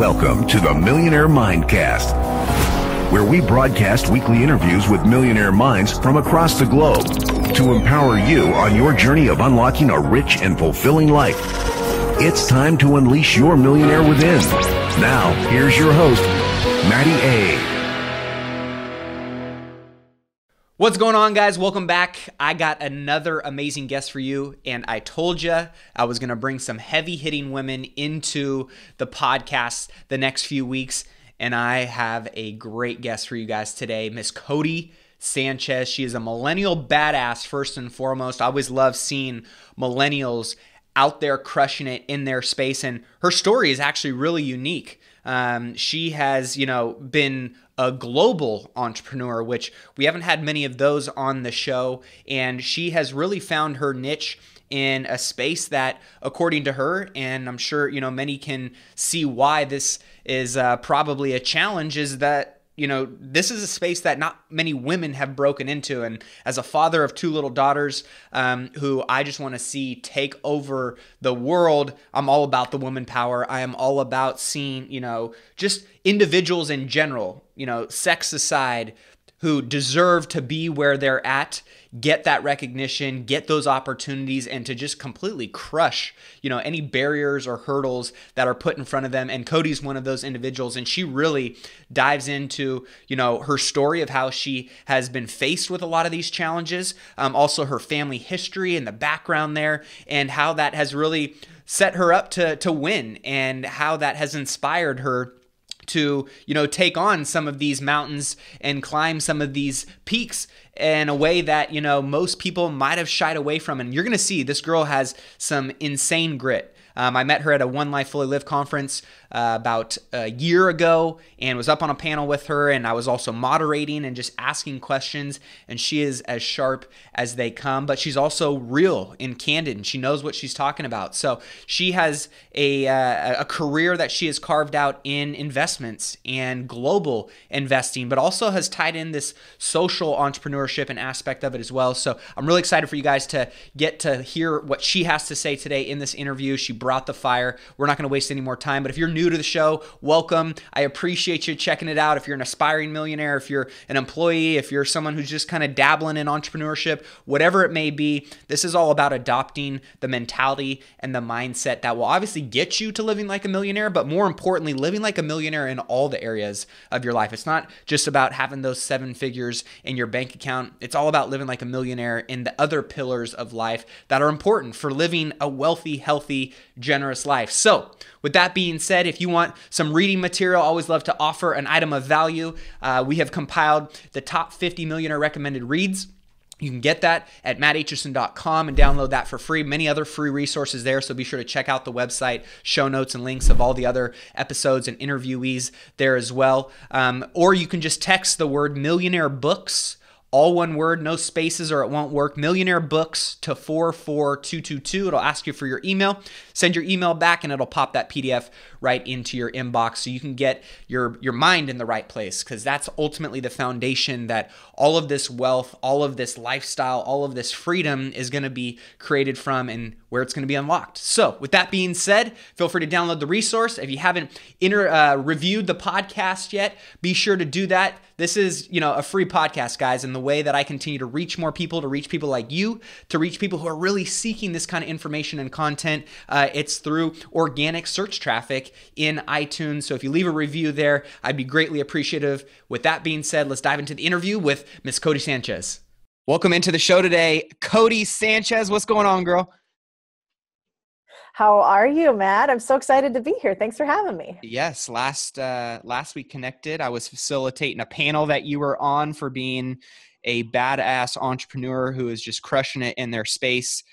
Welcome to the Millionaire Mindcast, where we broadcast weekly interviews with millionaire minds from across the globe to empower you on your journey of unlocking a rich and fulfilling life. It's time to unleash your millionaire within. Now, here's your host, Maddie A. What's going on, guys? Welcome back. I got another amazing guest for you, and I told you I was going to bring some heavy-hitting women into the podcast the next few weeks, and I have a great guest for you guys today, Miss Codie Sanchez. She is a millennial badass, first and foremost. I always love seeing millennials out there crushing it in their space, and her story is actually really unique. She has, been a global entrepreneur, which we haven't had many of those on the show, and she has really found her niche in a space that, according to her, and I'm sure, many can see why this is probably a challenge, is that this is a space that not many women have broken into. And as a father of two little daughters who I just want to see take over the world, I'm all about the woman power. I am all about seeing, just individuals in general, sex aside, who deserve to be where they're at, get that recognition, get those opportunities, and to just completely crush, any barriers or hurdles that are put in front of them. And Codie's one of those individuals, and she really dives into, her story of how she has been faced with a lot of these challenges, also her family history and the background there, and how that has really set her up to win, and how that has inspired her to, take on some of these mountains and climb some of these peaks in a way that, most people might have shied away from. And you're going to see this girl has some insane grit. I met her at a One Life Fully Lived conference about a year ago and was up on a panel with her, and I was also moderating and just asking questions, and she is as sharp as they come, but she's also real and candid, and she knows what she's talking about. So she has a career that she has carved out in investments and global investing, but also has tied in this social entrepreneurship and aspect of it as well. So I'm really excited for you guys to get to hear what she has to say today in this interview. She brought the fire. We're not going to waste any more time, but if you're new to the show, welcome. I appreciate you checking it out. If you're an aspiring millionaire, if you're an employee, if you're someone who's just kind of dabbling in entrepreneurship, whatever it may be, this is all about adopting the mentality and the mindset that will obviously get you to living like a millionaire, but more importantly, living like a millionaire in all the areas of your life. It's not just about having those 7 figures in your bank account. It's all about living like a millionaire in the other pillars of life that are important for living a wealthy, healthy, generous life. So with that being said, if you want some reading material, I always love to offer an item of value. We have compiled the top 50 millionaire recommended reads. You can get that at mattaitchison.com and download that for free. Many other free resources there, so be sure to check out the website, show notes and links of all the other episodes and interviewees there as well. Or you can just text the word millionaire books, all one word, no spaces or it won't work. Millionaire Books to 44222. It'll ask you for your email. Send your email back and it'll pop that PDF right into your inbox so you can get your mind in the right place, because that's ultimately the foundation that all of this wealth, all of this lifestyle, all of this freedom is going to be created from, and where it's going to be unlocked. So with that being said, feel free to download the resource. If you haven't reviewed the podcast yet, be sure to do that. This is, a free podcast, guys, and the way that I continue to reach more people, to reach people like you, to reach people who are really seeking this kind of information and content, it's through organic search traffic in iTunes. So if you leave a review there, I'd be greatly appreciative. With that being said, let's dive into the interview with Miss Codie Sanchez. Welcome into the show today, Codie Sanchez. What's going on, girl? How are you, Matt? I'm so excited to be here. Thanks for having me. Yes, last week connected, I was facilitating a panel that you were on for being a badass entrepreneur who is just crushing it in their space.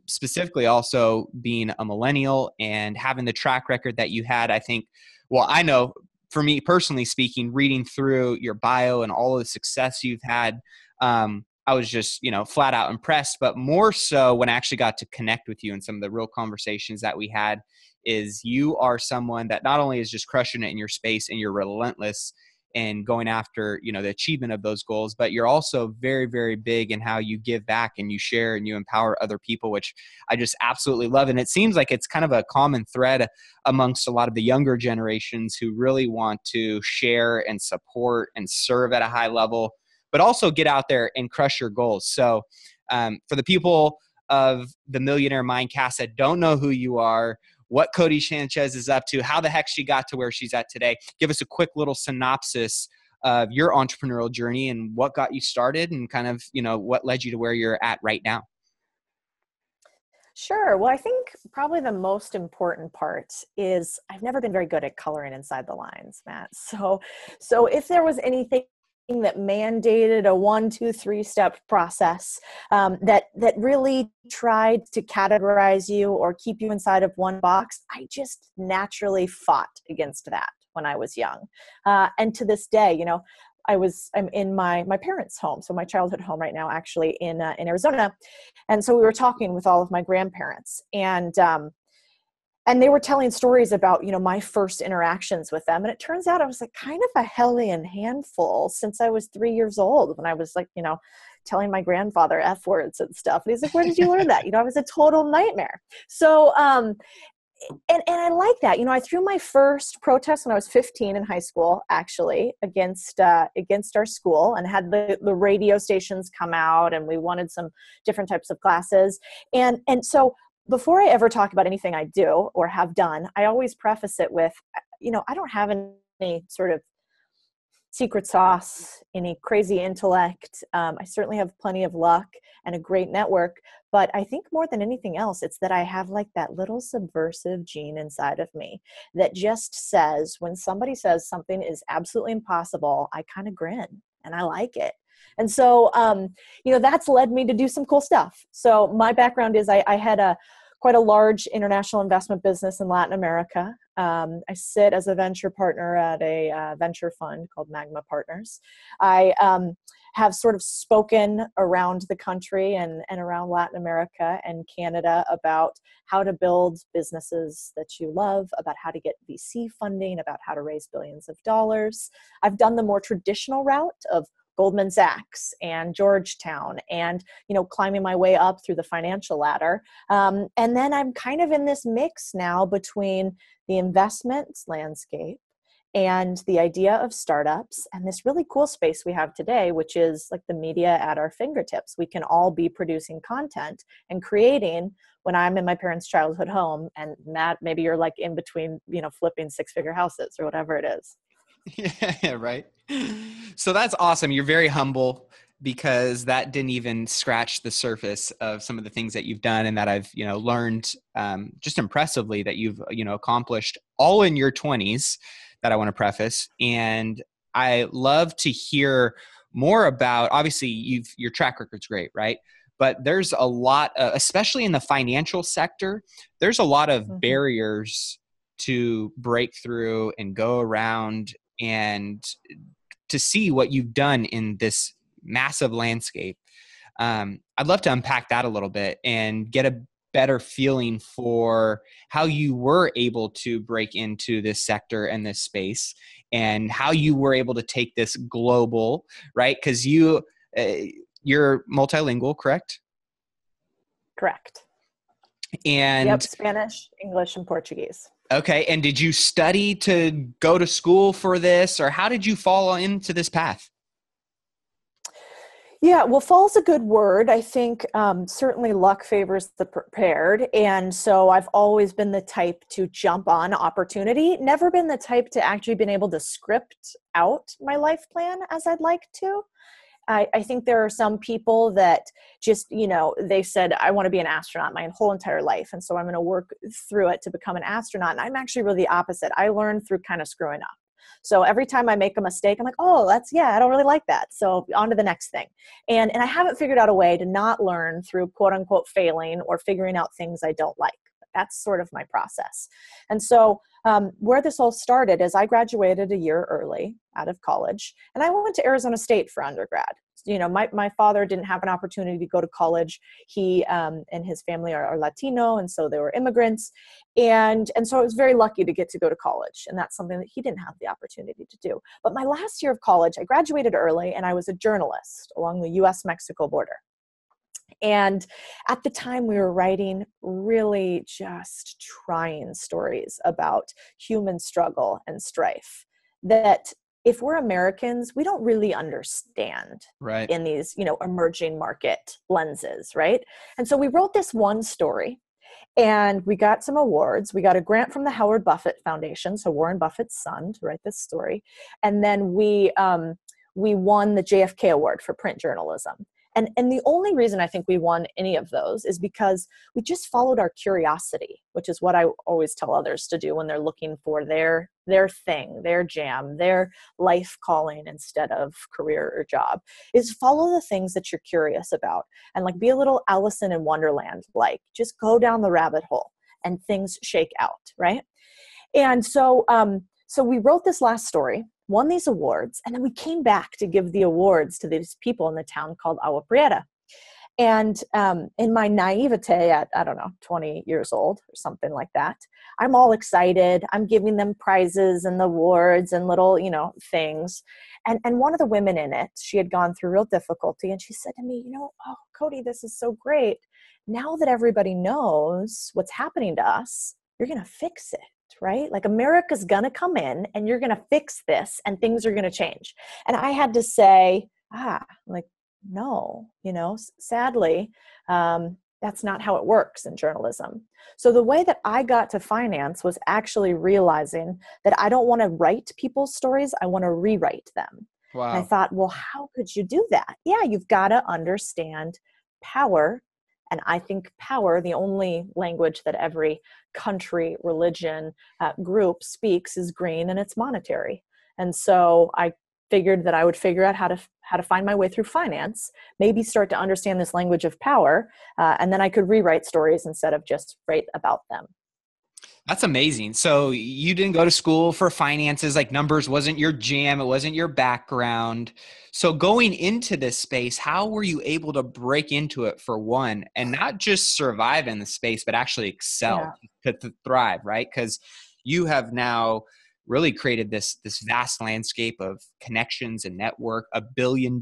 Specifically also being a millennial and having the track record that you had. I think, well, I know for me personally speaking, reading through your bio and all of the success you've had, I was just, flat out impressed, but more so when I actually got to connect with you and some of the real conversations that we had is you are someone that not only is just crushing it in your space and you're relentless and going after, the achievement of those goals. But you're also very, very big in how you give back and you share and you empower other people, which I just absolutely love. And it seems like it's kind of a common thread amongst a lot of the younger generations who really want to share and support and serve at a high level, but also get out there and crush your goals. So for the people of the Millionaire Mindcast that don't know who you are, what Codie Sanchez is up to, how the heck she got to where she's at today, give us a quick little synopsis of your entrepreneurial journey and what got you started and kind of, what led you to where you're at right now. Sure. Well, I think probably the most important part is I've never been very good at coloring inside the lines, Matt. So if there was anything that mandated a 1, 2, 3 step process that really tried to categorize you or keep you inside of one box, I just naturally fought against that when I was young. And to this day, I'm in my parents' home, so my childhood home right now, actually in Arizona. And so we were talking with all of my grandparents, and they were telling stories about, my first interactions with them. And it turns out I was like kind of a hellion handful since I was 3 years old, when I was like, telling my grandfather F words and stuff. And he's like, where did you learn that? I was a total nightmare. So, and I like that. I threw my first protest when I was 15 in high school, actually, against our school, and had the radio stations come out, and we wanted some different types of classes. And so before I ever talk about anything I do or have done, I always preface it with, I don't have any sort of secret sauce, any crazy intellect. I certainly have plenty of luck and a great network, but I think more than anything else, it's that I have like that little subversive gene inside of me that just says, when somebody says something is absolutely impossible, I kind of grin and I like it. And so, that's led me to do some cool stuff. So my background is I had quite a large international investment business in Latin America. I sit as a venture partner at a venture fund called Magma Partners. I have sort of spoken around the country and around Latin America and Canada about how to build businesses that you love, about how to get VC funding, about how to raise billions of dollars. I've done the more traditional route of Goldman Sachs and Georgetown and, climbing my way up through the financial ladder. And then I'm kind of in this mix now between the investments landscape and the idea of startups and this really cool space we have today, which is like the media at our fingertips. We can all be producing content and creating when I'm in my parents' childhood home, and Matt, maybe you're like in between, flipping 6-figure houses or whatever it is. Yeah, right. So that's awesome. You're very humble, because that didn't even scratch the surface of some of the things that you've done and that I've, learned just impressively that you've, accomplished all in your 20s, that I want to preface. And I love to hear more about, obviously your track record's great, right? But there's a lot, especially in the financial sector, there's a lot of barriers to break through and go around and to see what you've done in this massive landscape. I'd love to unpack that a little bit and get a better feeling for how you were able to break into this sector and this space, and how you were able to take this global, right? Because you're multilingual, correct? Correct. And yep, Spanish, English, and Portuguese. Okay. And did you study to go to school for this, or how did you fall into this path? Yeah, well, fall's a good word. I think certainly luck favors the prepared. And so I've always been the type to jump on opportunity, never been the type to actually been able to script out my life plan as I'd like to. I think there are some people that just, they said, I want to be an astronaut my whole entire life. And so I'm going to work through it to become an astronaut. And I'm actually really the opposite. I learned through kind of screwing up. So every time I make a mistake, I'm like, oh, I don't really like that. So on to the next thing. And I haven't figured out a way to not learn through quote unquote failing or figuring out things I don't like. That's sort of my process. And so where this all started is I graduated a year early out of college, and I went to Arizona State for undergrad. You know, my father didn't have an opportunity to go to college. He and his family are Latino, and so they were immigrants. And so I was very lucky to get to go to college, and that's something that he didn't have the opportunity to do. But my last year of college, I graduated early, and I was a journalist along the U.S.-Mexico border. And at the time, we were writing really just trying stories about human struggle and strife that, if we're Americans, we don't really understand in these, you know, emerging market lenses, right? And so we wrote this one story, and we got some awards. We got a grant from the Howard Buffett Foundation, so Warren Buffett's son, to write this story. And then we won the JFK Award for print journalism. And the only reason I think we won any of those is because we just followed our curiosity, which is what I always tell others to do when they're looking for their thing, their jam, their life calling instead of career or job, is follow the things that you're curious about. And like, be a little Allison in Wonderland, like just go down the rabbit hole and things shake out, right? And so we wrote this last story, won these awards, and then we came back to give the awards to these people in the town called Agua Prieta. And in my naivete at, I don't know, 20 years old or something like that, I'm all excited. I'm giving them prizes and awards and little, you know, things. And one of the women in it, she had gone through real difficulty, and she said to me, you know, oh, Codie, this is so great. Now that everybody knows what's happening to us, you're going to fix it. Right? Like, America's going to come in and you're going to fix this and things are going to change. And I had to say, like, no, you know, sadly, that's not how it works in journalism. So the way that I got to finance was actually realizing that I don't want to write people's stories. I want to rewrite them. Wow. And I thought, well, how could you do that? Yeah, you've got to understand power. And I think power, the only language that every country, religion, group speaks, is green, and it's monetary. And so I figured that I would figure out how to find my way through finance, maybe start to understand this language of power, and then I could rewrite stories instead of just write about them. That's amazing. So you didn't go to school for finances, like numbers wasn't your jam. It wasn't your background. So going into this space, how were you able to break into it, for one, and not just survive in the space, but actually excel, to thrive, right? Because you have now really created this vast landscape of connections and network, $1 billion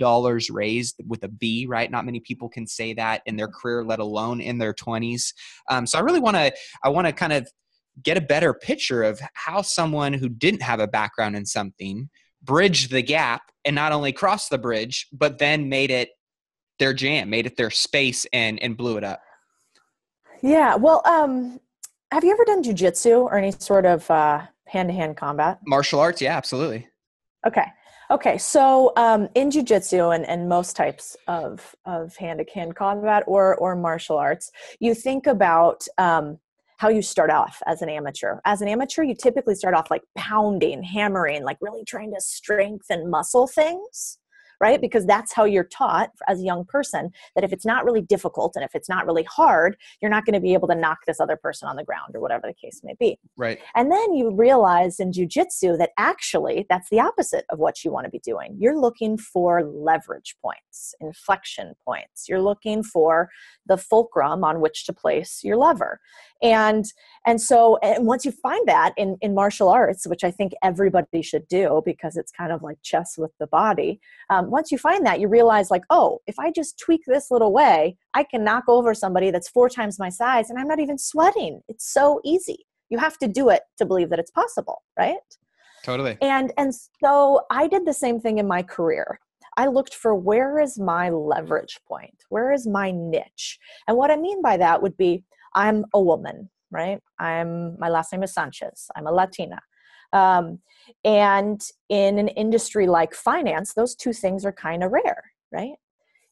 raised with a B, right? Not many people can say that in their career, let alone in their 20s. So I really want to kind of get a better picture of how someone who didn't have a background in something bridged the gap, and not only crossed the bridge, but then made it their jam, made it their space, and blew it up. Yeah. Well, have you ever done jujitsu or any sort of hand-to-hand combat? Martial arts? Yeah, absolutely. Okay. So in jujitsu and most types of hand-to-hand combat or martial arts, you think about how you start off as an amateur. As an amateur, you typically start off like pounding, hammering, like really trying to strengthen muscle things, right? Because that's how you're taught as a young person, that if it's not really difficult and if it's not really hard, you're not going to be able to knock this other person on the ground or whatever the case may be. Right. And then you realize in jujitsu that actually that's the opposite of what you want to be doing. You're looking for leverage points, inflection points. You're looking for the fulcrum on which to place your lever. And so once you find that in martial arts, which I think everybody should do because it's kind of like chess with the body, once you find that, you realize like, oh, if I just tweak this little way, I can knock over somebody that's 4 times my size and I'm not even sweating. It's so easy. You have to do it to believe that it's possible, right? Totally. And so I did the same thing in my career. I looked for, where is my leverage point? Where is my niche? And what I mean by that would be, I'm a woman, right? My last name is Sanchez. I'm a Latina. And in an industry like finance, those two things are kind of rare, right?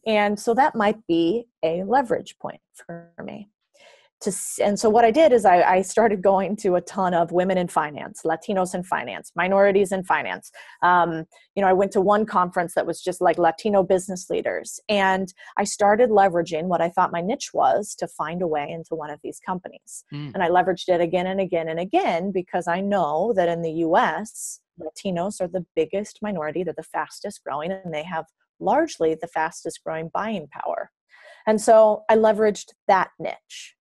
And so that might be a leverage point for me. and so what I did is I started going to a ton of women in finance, Latinos in finance, minorities in finance. I went to one conference that was just like Latino business leaders. And I started leveraging what I thought my niche was to find a way into one of these companies. And I leveraged it again and again and again, because I know that in the US, Latinos are the biggest minority. They're the fastest growing, and they have largely the fastest growing buying power. And so I leveraged that niche.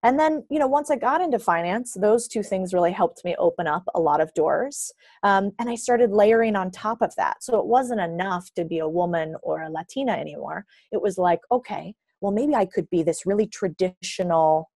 And then, once I got into finance, those two things really helped me open up a lot of doors. And I started layering on top of that. So it wasn't enough to be a woman or a Latina anymore. It was like, okay, well, maybe I could be this really traditional,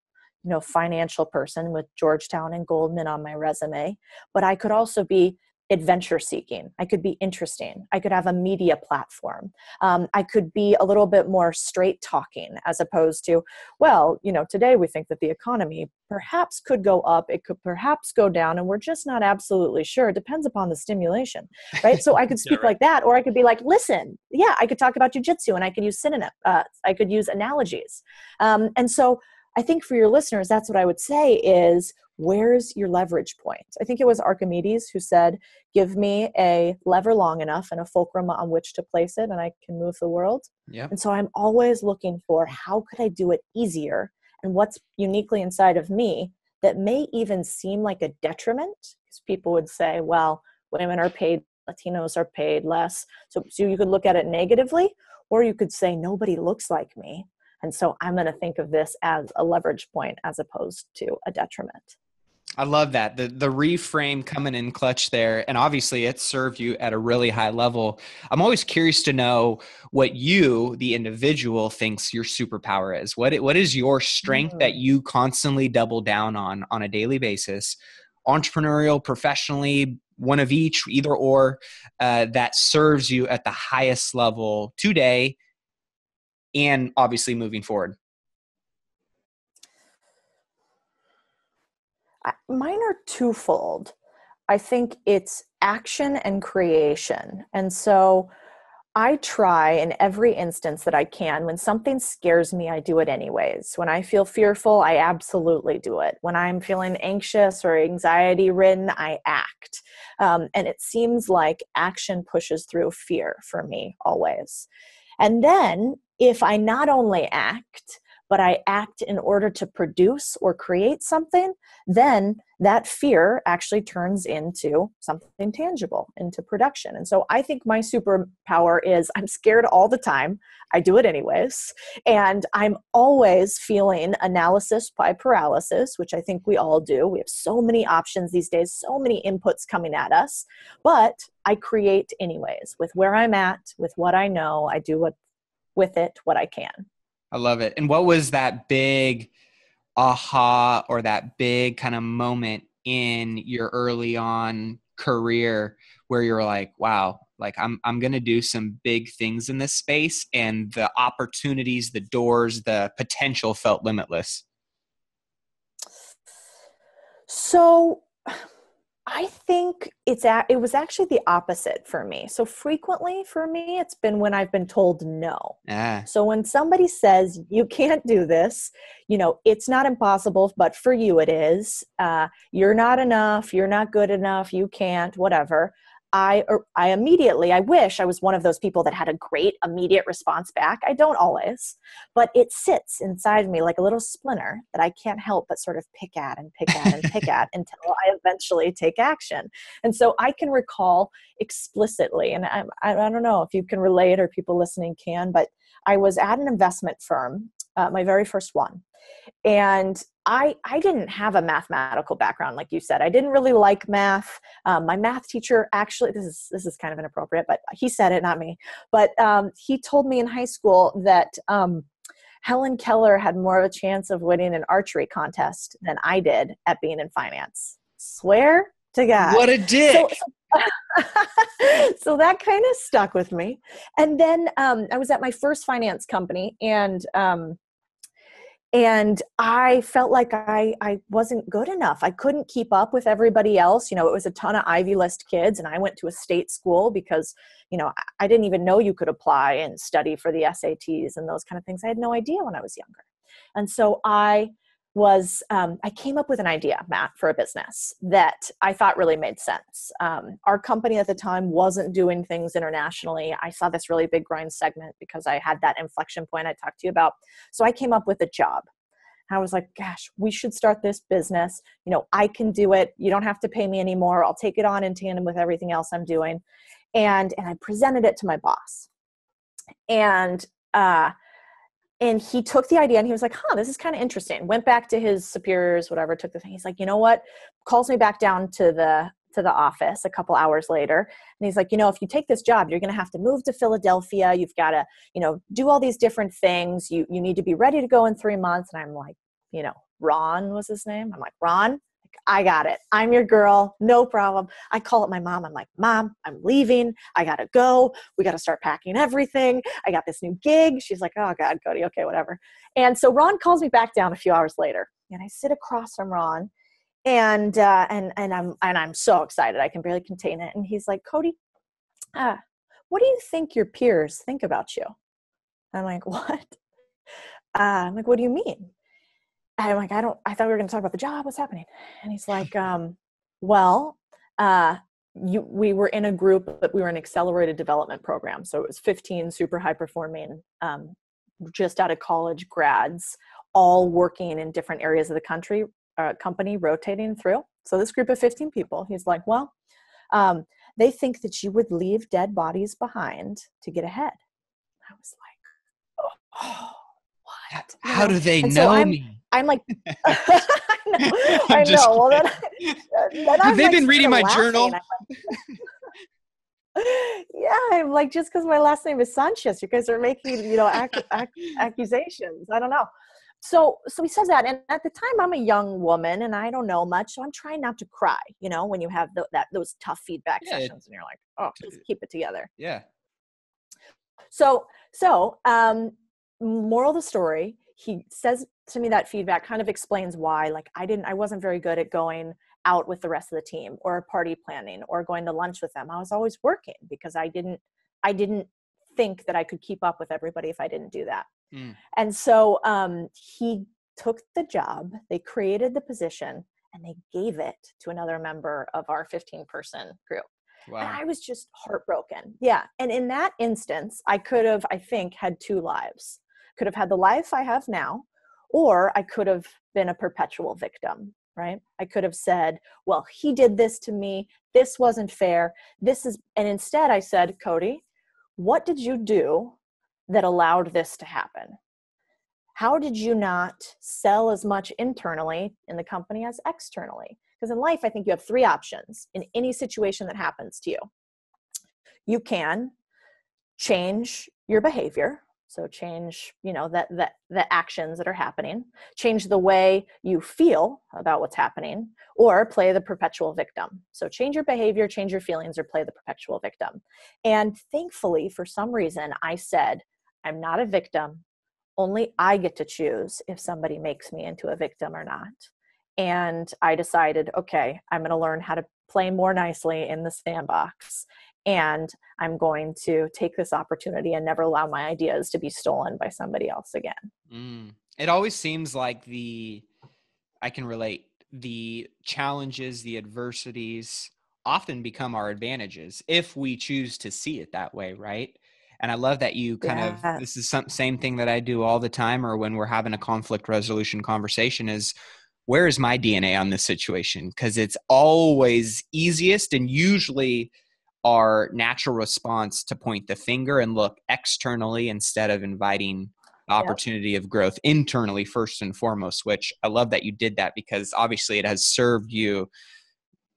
financial person with Georgetown and Goldman on my resume, but I could also be adventure seeking. I could be interesting. I could have a media platform. I could be a little bit more straight talking, as opposed to, well, today we think that the economy perhaps could go up. It could perhaps go down, and we're just not absolutely sure. It depends upon the stimulation, right? So I could speak like that, or I could be like, listen, yeah, I could talk about jujitsu, and I could use synonym. I could use analogies. And so I think for your listeners, that's what I would say is, where's your leverage point? I think it was Archimedes who said, give me a lever long enough and a fulcrum on which to place it, and I can move the world. Yep. And so I'm always looking for, how could I do it easier? And what's uniquely inside of me that may even seem like a detriment? Because people would say, well, women are paid, Latinos are paid less. So you could look at it negatively, or you could say, nobody looks like me. And so I'm going to think of this as a leverage point as opposed to a detriment. I love that. The reframe coming in clutch there. And obviously it served you at a really high level. I'm always curious to know what you, the individual, thinks your superpower is. What is your strength that you constantly double down on a daily basis? Entrepreneurial, professionally, one of each, either or, that serves you at the highest level today and obviously moving forward. Mine are twofold. I think it's action and creation. And so I try in every instance that I can. When something scares me, I do it anyways. When I feel fearful, I absolutely do it. When I'm feeling anxious or anxiety ridden, I act. And it seems like action pushes through fear for me always. And then if I not only act, but I act in order to produce or create something, then that fear actually turns into something tangible, into production. And so I think my superpower is I'm scared all the time. I do it anyways. And I'm always feeling analysis by paralysis, which I think we all do. We have so many options these days, so many inputs coming at us, but I create anyways with where I'm at, with what I know. I do with it what I can. I love it. And what was that big aha or that big kind of moment in your early on career where you're like, wow, like I'm going to do some big things in this space, and the opportunities, the doors, the potential felt limitless? So I think it was actually the opposite for me. So frequently for me, it's been when I've been told no. So when somebody says, you can't do this, it's not impossible, but for you it is. You're not enough. You're not good enough. You can't, whatever. I wish I was one of those people that had a great immediate response back. I don't always, but it sits inside me like a little splinter that I can't help but sort of pick at and pick at and pick at until I eventually take action. And so I can recall explicitly, and I don't know if you can relate or people listening can, but I was at an investment firm, my very first one. And I didn't have a mathematical background, like you said. I didn't really like math. My math teacher actually, this is kind of inappropriate, but he said it, not me. But he told me in high school that Helen Keller had more of a chance of winning an archery contest than I did at being in finance. Swear to God. What a dick. So that kind of stuck with me. And then I was at my first finance company, and I felt like I wasn't good enough. I couldn't keep up with everybody else. It was a ton of Ivy List kids, and I went to a state school because, I didn't even know you could apply and study for the SATs and those kind of things. I had no idea when I was younger. And so I I came up with an idea, Matt, for a business that I thought really made sense. Our company at the time wasn't doing things internationally. I saw this really big growing segment because I had that inflection point I talked to you about. So I came up with a job. I was like, gosh, we should start this business. I can do it. You don't have to pay me anymore. I'll take it on in tandem with everything else I'm doing. And I presented it to my boss. And he took the idea and he was like, this is kind of interesting. Went back to his superiors, whatever, took the thing. He's like, you know what? Calls me back down to the office a couple hours later. And he's like, if you take this job, you're going to have to move to Philadelphia. You've got to, do all these different things. You need to be ready to go in 3 months. And I'm like, Ron was his name. I'm like, Ron, I got it. I'm your girl. No problem. I call up my mom. I'm like, Mom, I'm leaving. I got to go. We got to start packing everything. I got this new gig. She's like, oh God, Codie. Okay, whatever. And so Ron calls me back down a few hours later and I sit across from Ron and I'm so excited. I can barely contain it. And he's like, Codie, what do you think your peers think about you? I'm like, what? I'm like, what do you mean? I'm like, I thought we were going to talk about the job. What's happening? And he's like, we were in a group, but we were an accelerated development program. So it was 15 super high performing, just out of college grads, all working in different areas of the company rotating through. So this group of 15 people, he's like, they think that you would leave dead bodies behind to get ahead. I was like, oh, what? How do they know me? I'm like, I know. Well, then have they like, been reading my journal? Yeah, I'm like, just because my last name is Sanchez, you guys are making, accusations. I don't know. So he says that, and at the time I'm a young woman and I don't know much, so I'm trying not to cry. When you have those tough feedback sessions, and you're like, oh, just keep it together. Yeah. So moral of the story, he says to me that feedback kind of explains why, like, I wasn't very good at going out with the rest of the team or party planning or going to lunch with them. I was always working because I didn't think that I could keep up with everybody if I didn't do that. And so he took the job, they created the position, and they gave it to another member of our 15-person group. Wow. And I was just heartbroken. Yeah. And in that instance, I could have, I think, had 2 lives. Could have had the life I have now, or I could have been a perpetual victim, right? I could have said, well, he did this to me. This wasn't fair. And instead I said, Codie, what did you do that allowed this to happen? How did you not sell as much internally in the company as externally? Because in life, I think you have 3 options in any situation that happens to you. You can change your behavior. So change, the actions that are happening, change the way you feel about what's happening, or play the perpetual victim. So change your behavior, change your feelings, or play the perpetual victim. And thankfully, for some reason, I said, I'm not a victim. Only I get to choose if somebody makes me into a victim or not. And I decided, okay, I'm going to learn how to play more nicely in the sandbox. And I'm going to take this opportunity and never allow my ideas to be stolen by somebody else again. It always seems like I can relate, the challenges, the adversities often become our advantages if we choose to see it that way, right? And I love that you this is same thing that I do all the time, or when we're having a conflict resolution conversation, is where is my DNA on this situation? Because it's always easiest and usually our natural response to point the finger and look externally instead of inviting the opportunity of growth internally first and foremost, which I love that you did that, because obviously it has served you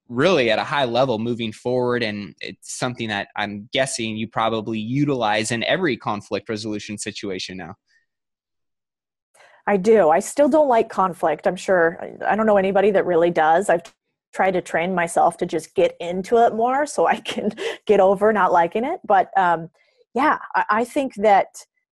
really at a high level moving forward. And it's something that I'm guessing you probably utilize in every conflict resolution situation now. I do. I still don't like conflict. I'm sure. I don't know anybody that really does. I've tried to train myself to just get into it more so I can get over not liking it. But I think that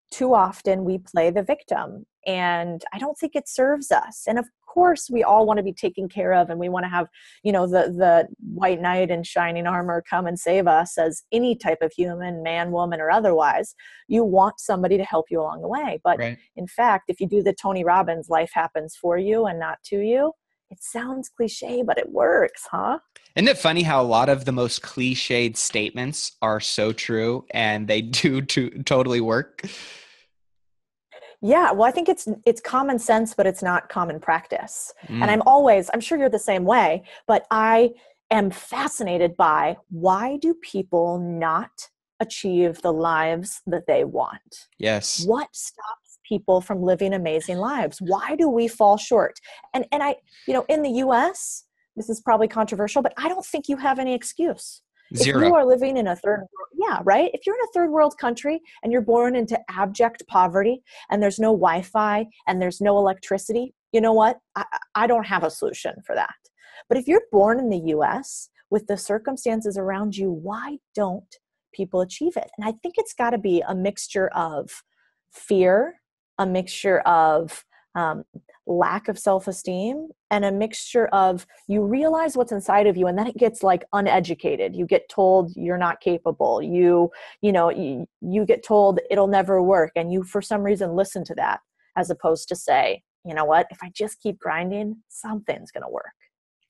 too often we play the victim, and I don't think it serves us. And of course we all want to be taken care of, and we want to have, the white knight in shining armor come and save us as any type of human, man, woman, or otherwise. You want somebody to help you along the way. But Right. in fact, if you do the Tony Robbins, life happens for you and not to you, it sounds cliche, but it works, huh? Isn't it funny how a lot of the most cliched statements are so true and they do totally work? Yeah, well, I think it's common sense, but it's not common practice. And Mm, I'm sure you're the same way, but I am fascinated by, why do people not achieve the lives that they want? yes. What stops people from living amazing lives? Why do we fall short? And I, in the US, this is probably controversial, but I don't think you have any excuse. If you Zero. are living in a third world, yeah, right? If you're in a third world country and you're born into abject poverty and there's no Wi-Fi and there's no electricity, you know what? I don't have a solution for that. But if you're born in the US with the circumstances around you, why don't people achieve it? And I think it's got to be a mixture of fear, a mixture of lack of self-esteem, and a mixture of, you realize what's inside of you, and then it gets like uneducated. You get told you're not capable. You get told it'll never work, and you for some reason listen to that, as opposed to say, you know what, if I just keep grinding, something's going to work.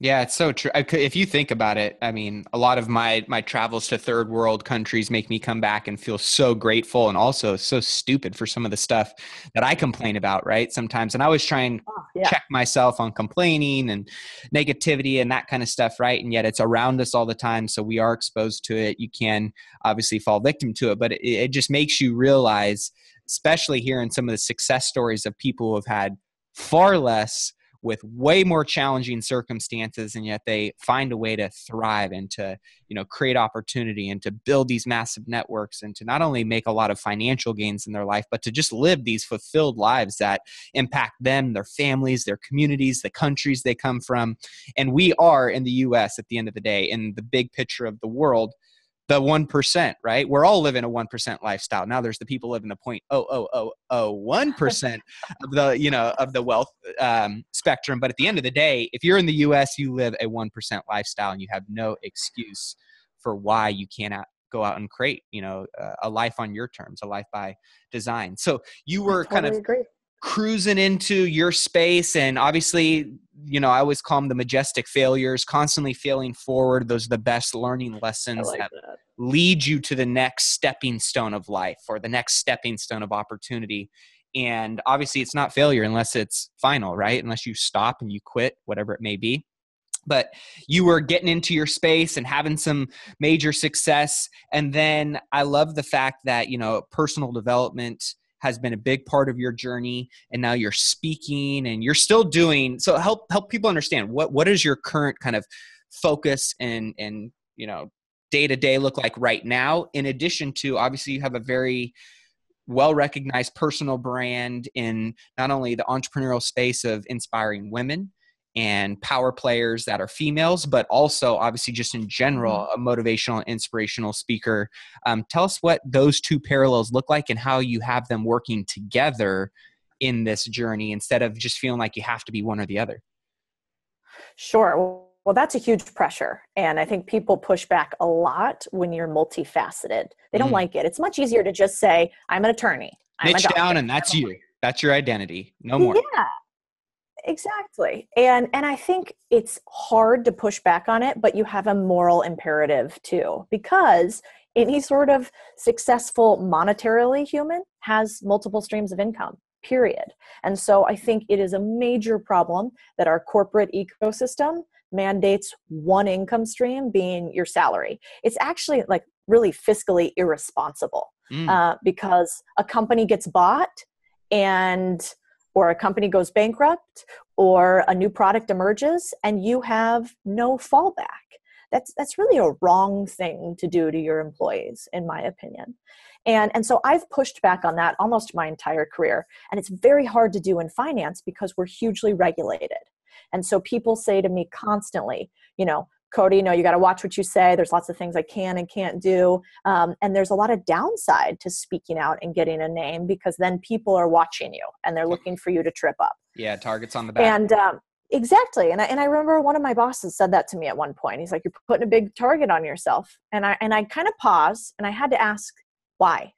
Yeah, it's so true. If you think about it, I mean, a lot of my travels to third world countries make me come back and feel so grateful and also so stupid for some of the stuff that I complain about, right? Sometimes. And I always try and Oh, yeah. check myself on complaining and negativity and that kind of stuff, right? And yet it's around us all the time. So we are exposed to it. You can obviously fall victim to it, but it just makes you realize, especially hearing some of the success stories of people who have had far less with way more challenging circumstances, and yet they find a way to thrive and to, create opportunity and to build these massive networks and to not only make a lot of financial gains in their life, but to just live these fulfilled lives that impact them, their families, their communities, the countries they come from. And we are in the US at the end of the day, in the big picture of the world, the 1%, right? We're all living a 1% lifestyle. Now there's the people living the 0.00001% of the wealth spectrum. But at the end of the day, if you're in the US, you live a 1% lifestyle, and you have no excuse for why you cannot go out and create, a life on your terms, a life by design. So you were I totally agree. cruising into your space, and obviously, I always call them the majestic failures, constantly failing forward. Those are the best learning lessons that lead you to the next stepping stone of life, or the next stepping stone of opportunity. And obviously it's not failure unless it's final, right? Unless you stop and you quit, whatever it may be. But you were getting into your space and having some major success. And then I love the fact that, personal development has been a big part of your journey, and now you're speaking and you're still doing. So help people understand what is your current kind of focus and day to day look like right now. In addition to, obviously, you have a very well-recognized personal brand in not only the entrepreneurial space of inspiring women and power players that are females, but also obviously just in general, a motivational and inspirational speaker. Tell us what those two parallels look like and how you have them working together in this journey, instead of just feeling like you have to be one or the other. Sure. Well, that's a huge pressure. And I think people push back a lot when you're multifaceted. They don't like it. It's much easier to just say, I'm an attorney. I'm Niche a doctor. down, and that's you. That's your identity. No more. Yeah, exactly. And I think it's hard to push back on it, but you have a moral imperative too, because any sort of successful monetarily human has multiple streams of income, period. And so I think it is a major problem that our corporate ecosystem mandates one income stream being your salary. It's actually like really fiscally irresponsible because a company gets bought or a company goes bankrupt, or a new product emerges and you have no fallback. That's really a wrong thing to do to your employees, in my opinion. And so I've pushed back on that almost my entire career. And it's very hard to do in finance because we're hugely regulated. And so people say to me constantly, Codie, you got to watch what you say. There's lots of things I can and can't do. And there's a lot of downside to speaking out and getting a name, because then people are watching you and they're looking for you to trip up. Yeah, targets on the back. And Exactly. And I remember one of my bosses said that to me at one point. He's like, you're putting a big target on yourself. And I kind of paused and I had to ask, why?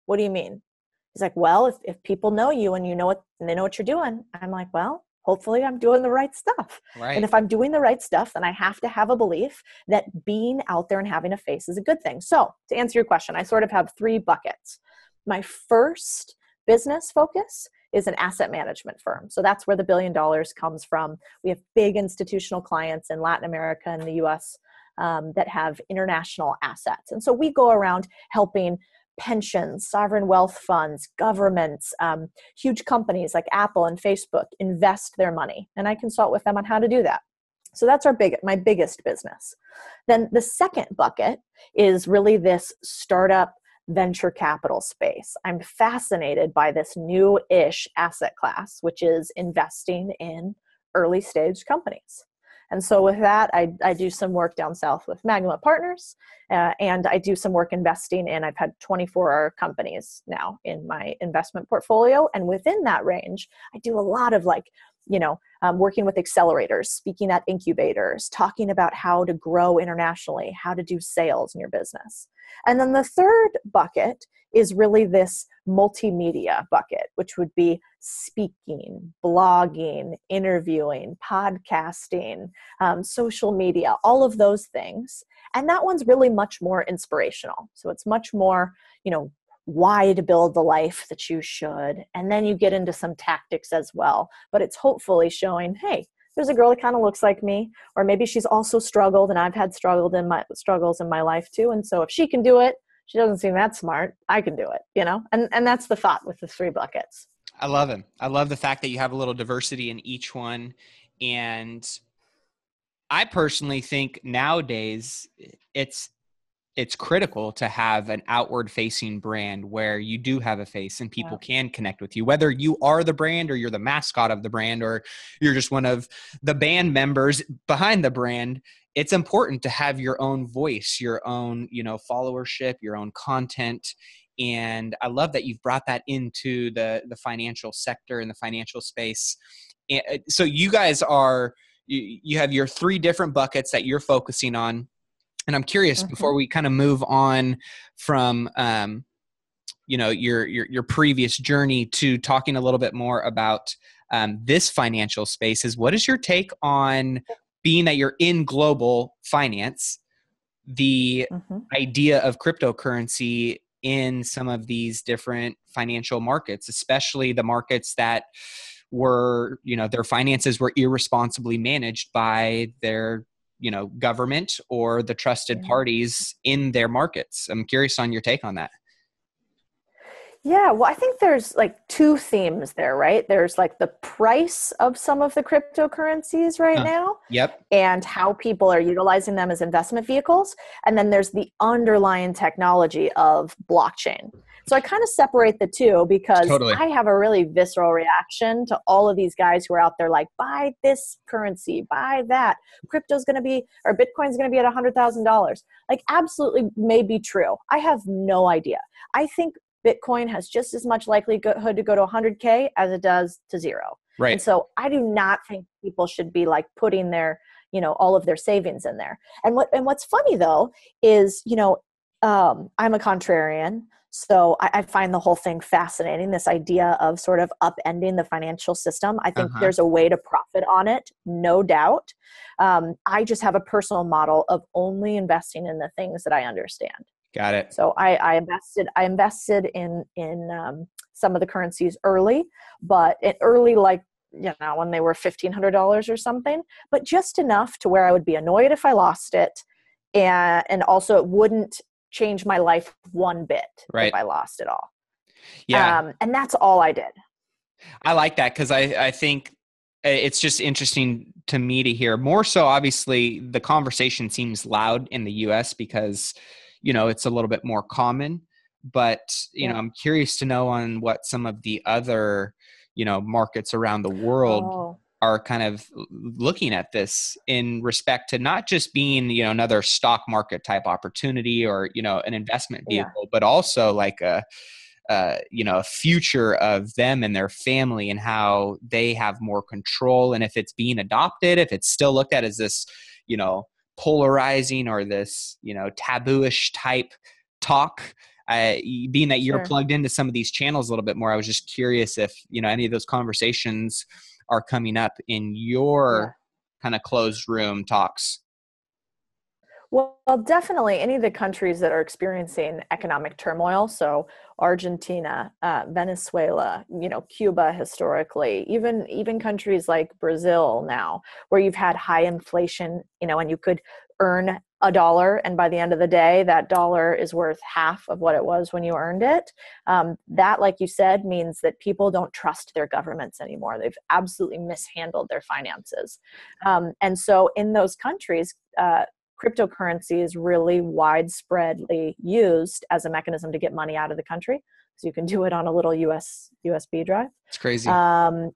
What do you mean? He's like, well, if people know you and you know what, and they know what you're doing, I'm like, well, hopefully I'm doing the right stuff. Right. And if I'm doing the right stuff, then I have to have a belief that being out there and having a face is a good thing. So to answer your question, I sort of have 3 buckets. My first business focus is an asset management firm. So that's where the $1 billion comes from. We have big institutional clients in Latin America and the US that have international assets. And so we go around helping pensions, sovereign wealth funds, governments, huge companies like Apple and Facebook invest their money. And I consult with them on how to do that. So that's my biggest business. Then the second bucket is really this startup venture capital space. I'm fascinated by this new-ish asset class, which is investing in early stage companies. And so with that, I do some work down south with Magma Partners, and I do some work investing in, I've had 24 companies now in my investment portfolio. And within that range, I do a lot of working with accelerators, speaking at incubators, talking about how to grow internationally, how to do sales in your business. And then the third bucket is really this multimedia bucket, which would be speaking, blogging, interviewing, podcasting, social media, all of those things. And that one's really much more inspirational. So it's much more, why to build the life that you should. And then you get into some tactics as well. But it's hopefully showing, hey, there's a girl that kind of looks like me, or maybe she's also struggled and I've had struggles in my life too. And so if she can do it, she doesn't seem that smart, I can do it, and that's the thought with the 3 buckets. I love it. I love the fact that you have a little diversity in each one. And I personally think nowadays it's critical to have an outward facing brand where you do have a face and people can connect with you, whether you are the brand or you're the mascot of the brand, or you're just one of the band members behind the brand. It's important to have your own voice, your own, followership, your own content. And I love that you've brought that into the financial sector and the financial space. And so you guys you have your 3 different buckets that you're focusing on. And I'm curious, before we kind of move on from, your previous journey to talking a little bit more about this financial space, is what is your take on, being that you're in global finance, the idea of cryptocurrency in some of these different financial markets, especially the markets that were, their finances were irresponsibly managed by their government or the trusted parties in their markets. I'm curious on your take on that. Yeah, well, I think there's 2 themes there, right? There's the price of some of the cryptocurrencies right now. Yep. And how people are utilizing them as investment vehicles. And then there's the underlying technology of blockchain. So I kind of separate the 2 because I have a really visceral reaction to all of these guys who are out there like, buy this currency, buy that. Bitcoin's going to be at $100,000. Absolutely may be true. I have no idea. I think Bitcoin has just as much likelihood to go to 100K as it does to 0. Right. And so I do not think people should be putting their, all of their savings in there. And what's funny though is, I'm a contrarian. So I find the whole thing fascinating, this idea of sort of upending the financial system. I think there's a way to profit on it, no doubt. I just have a personal model of only investing in the things that I understand. Got it. So I invested in some of the currencies early, but when they were $1,500 or something, but just enough to where I would be annoyed if I lost it. And also it wouldn't change my life one bit if I lost it all. Yeah. And that's all I did. I like that because I think it's just interesting to me to hear more. So obviously the conversation seems loud in the US because it's a little bit more common, but, I'm curious to know on what some of the other, markets around the world are kind of looking at this in respect to not just being, another stock market type opportunity or, an investment vehicle, but also like a a future of them and their family and how they have more control. And if it's being adopted, if it's still looked at as this, polarizing or this, taboo-ish type talk, being that you're Sure. plugged into some of these channels a little bit more, I was just curious if, any of those conversations are coming up in your kind of closed room talks. Well, definitely any of the countries that are experiencing economic turmoil. So Argentina, Venezuela, Cuba historically, even countries like Brazil now, where you've had high inflation, and you could earn $1, and by the end of the day, that dollar is worth half of what it was when you earned it. That, like you said, means that people don't trust their governments anymore. They've absolutely mishandled their finances. And so in those countries, cryptocurrency is really widespreadly used as a mechanism to get money out of the country. So you can do it on a little USB drive. It's crazy. And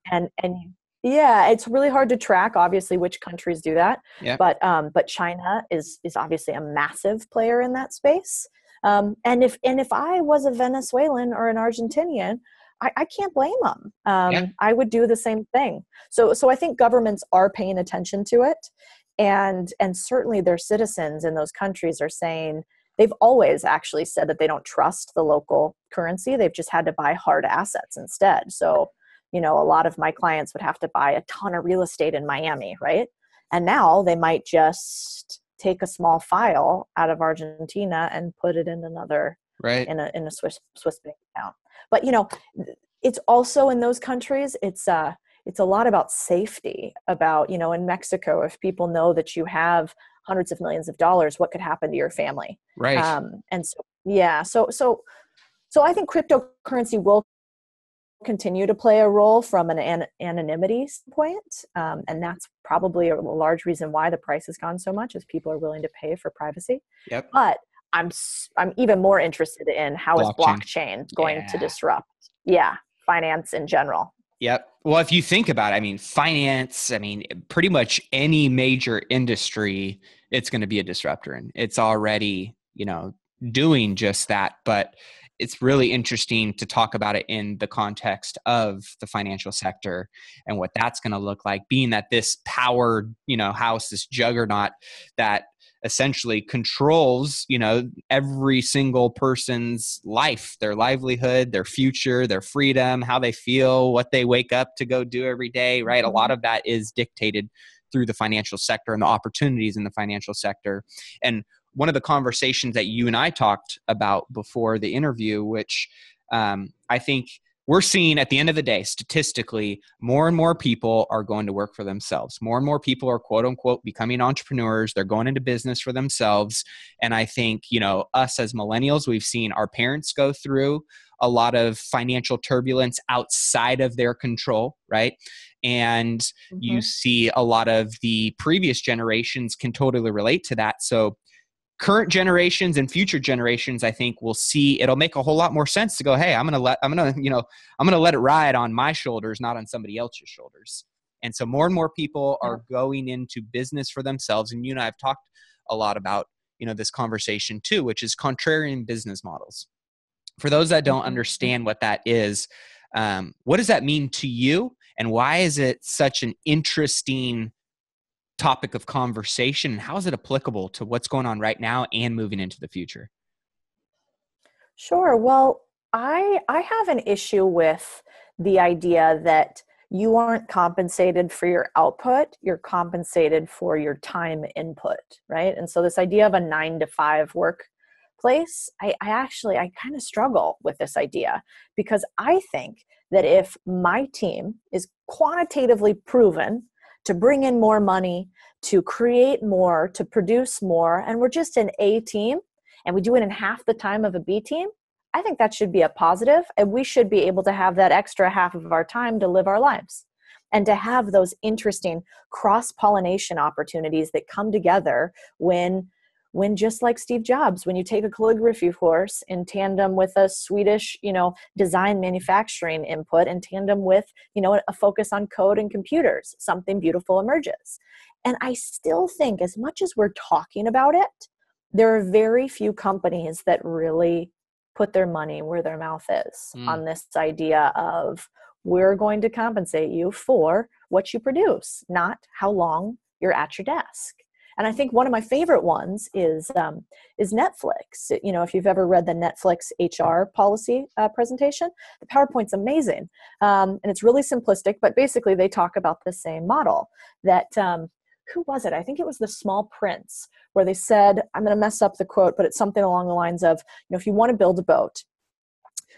yeah, it's really hard to track, obviously, which countries do that. Yeah. But China is obviously a massive player in that space. And if I was a Venezuelan or an Argentinian, I can't blame them. I would do the same thing. So I think governments are paying attention to it. And certainly their citizens in those countries are saying, they've always actually said that they don't trust the local currency. They've just had to buy hard assets instead. So, a lot of my clients would have to buy a ton of real estate in Miami, right? And now they might just take a small file out of Argentina and put it in another, in a Swiss bank account. But, it's also in those countries, it's a lot about safety, about, in Mexico, if people know that you have hundreds of millions of dollars, what could happen to your family? Right. And so, yeah, so I think cryptocurrency will continue to play a role from an anonymity standpoint. And that's probably a large reason why the price has gone so much, is people are willing to pay for privacy. Yep. But I'm even more interested in how is blockchain going to disrupt, finance in general. Yep. Well, if you think about it, finance, pretty much any major industry, it's going to be a disruptor, and it's already, doing just that. But it's really interesting to talk about it in the context of the financial sector and what that's going to look like, being that this power, house, this juggernaut that essentially controls, every single person's life, their livelihood, their future, their freedom, how they feel, what they wake up to go do every day, right? A lot of that is dictated through the financial sector and the opportunities in the financial sector. And one of the conversations that you and I talked about before the interview, which I think we're seeing at the end of the day, statistically, more and more people are going to work for themselves. More and more people are, quote unquote, becoming entrepreneurs. They're going into business for themselves. And I think, us as millennials, we've seen our parents go through a lot of financial turbulence outside of their control, right? And you see a lot of the previous generations can totally relate to that. So current generations and future generations, I think, will see, it'll make a whole lot more sense to go, hey, I'm going to let it ride on my shoulders, not on somebody else's shoulders. And so more and more people are going into business for themselves. And you and I have talked a lot about, this conversation too, which is contrarian business models. For those that don't understand what that is, what does that mean to you? And why is it such an interesting topic of conversation? How is it applicable to what's going on right now and moving into the future? Sure. Well, I have an issue with the idea that you aren't compensated for your output, you're compensated for your time input, right? And so this idea of a 9-to-5 workplace, I kind of struggle with this idea, because I think that if my team is quantitatively proven to bring in more money, to create more, to produce more, and we're just an A team, and we do it in half the time of a B team, I think that should be a positive, and we should be able to have that extra half of our time to live our lives and to have those interesting cross-pollination opportunities that come together when just like Steve Jobs, when you take a calligraphy course in tandem with a Swedish, design manufacturing input, in tandem with, a focus on code and computers, something beautiful emerges. And I still think, as much as we're talking about it, there are very few companies that really put their money where their mouth is Mm. on this idea of, we're going to compensate you for what you produce, not how long you're at your desk. And I think one of my favorite ones is Netflix. You know, if you've ever read the Netflix HR policy presentation, the PowerPoint's amazing. And it's really simplistic, but basically they talk about the same model that, who was it? I think it was The Small Prince, where they said, I'm going to mess up the quote, but it's something along the lines of, you know, if you want to build a boat,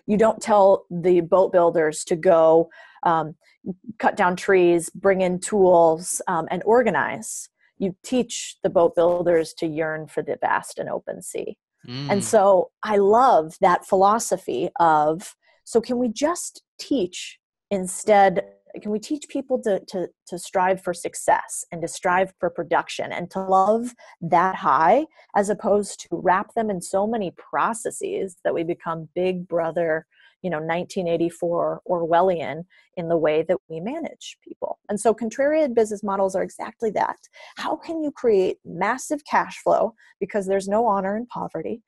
you don't tell the boat builders to go cut down trees, bring in tools, and organize. You teach the boat builders to yearn for the vast and open sea. And so I love that philosophy of, so can we just teach instead? Can we teach people to strive for success and to strive for production and to love that high, as opposed to wrap them in so many processes that we become Big Brother, 1984 Orwellian in the way that we manage people. And so contrarian business models are exactly that. How can you create massive cash flow because there's no honor in poverty,